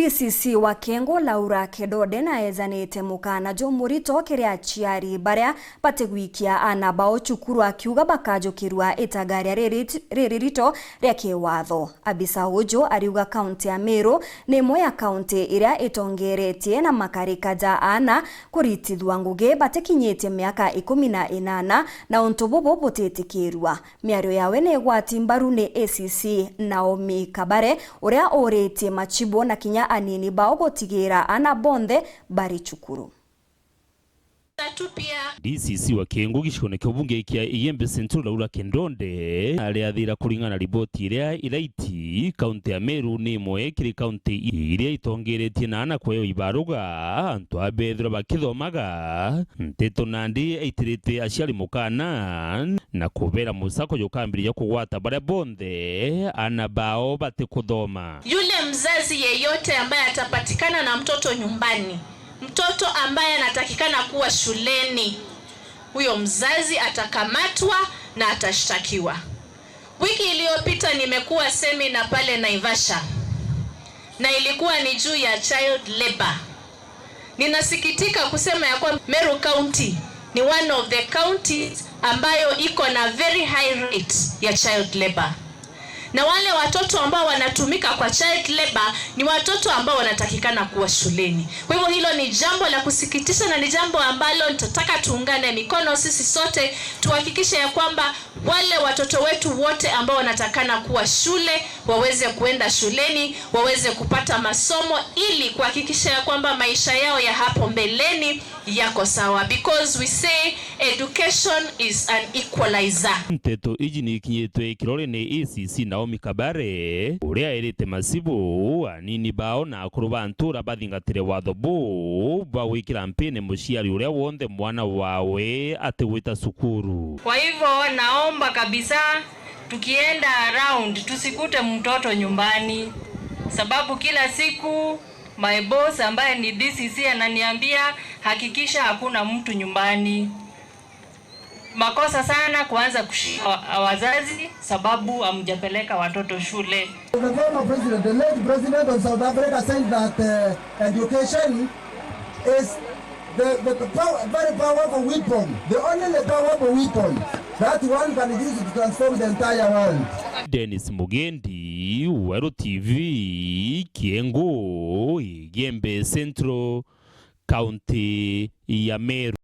DCC wa Kengo Laura Kedode na ezanite mukana jo murito kiria chiari baria bategwikia ana bao chukuru akiuga bakajukirwa itagaria ririto ria kiwatho. Abisa Ojo ariuga kaunti ya Meru ni moya kaunti iria itongeretie na makarika ja ana kuritithwa ngugi batekinyetie miaka 18 na untobobo botetikirwa. Miario yawe ni gwati mbaru ni ACC Naomi Kabare uria oretie machibo na kinya anini bao gotigira ana bonde bari chukuru. DCC wa Kengo gishone kobunge kia Iyembe Central Laura Kedode aliathira kuringana riboti iria iraiti kaunti ya Meru ni moe kiri kaunti iria itongeretie na ana kwayo ibaruga antu abethira bakithomaga Nteto Nandi aitirite aciari mukana na kubera musako yokambiria kugwata baria bonde ana bao bate kuthoma. Yule mzazi yeyote ambaye atapatikana na mtoto nyumbani, mtoto ambaye anatakikana kuwa shuleni, huyo mzazi atakamatwa na atashtakiwa. Wiki iliyopita nimekuwa semina pale Naivasha na ilikuwa ni juu ya child labor. Ninasikitika kusema ya kwa Meru County ni one of the counties ambayo iko na very high rate ya child labor. Na wale watoto ambao wanatumika kwa child labor ni watoto ambao wanatakikana kuwa shuleni. Kwa hivyo hilo ni jambo la kusikitisha na ni jambo ambalo nitataka tuungane mikono sisi sote tuhakikishe ya kwamba wale watoto wetu wote ambao wanatakana kuwa shule waweze kuenda shuleni, waweze kupata masomo ili kuhakikisha ya kwamba maisha yao ya hapo mbeleni yako sawa, because we say education is an equalizer. Nteto iji ni kinyetwe kirore ni ACC Naomi Kabare uria erite masibu anini bao na akurubantura bathingatire watho bu bawikira mpene muciari uria wonde mwana wawe ategwita sukuru. Kwa hivyo naomba kabisa tukienda around tusikute mtoto nyumbani, sababu kila siku my boss ambaye ni DCC ananiambia hakikisha hakuna mtu nyumbani. Makosa sana kuanza kushika wazazi sababu amjapeleka watoto shule. The former president, the late president of South Africa, said that education is very powerful weapon, the only powerful weapon that one can use to transform the entire world. Dennis Mugendi, Wero TV, Kengo, Iyembe Central, County ya Meru.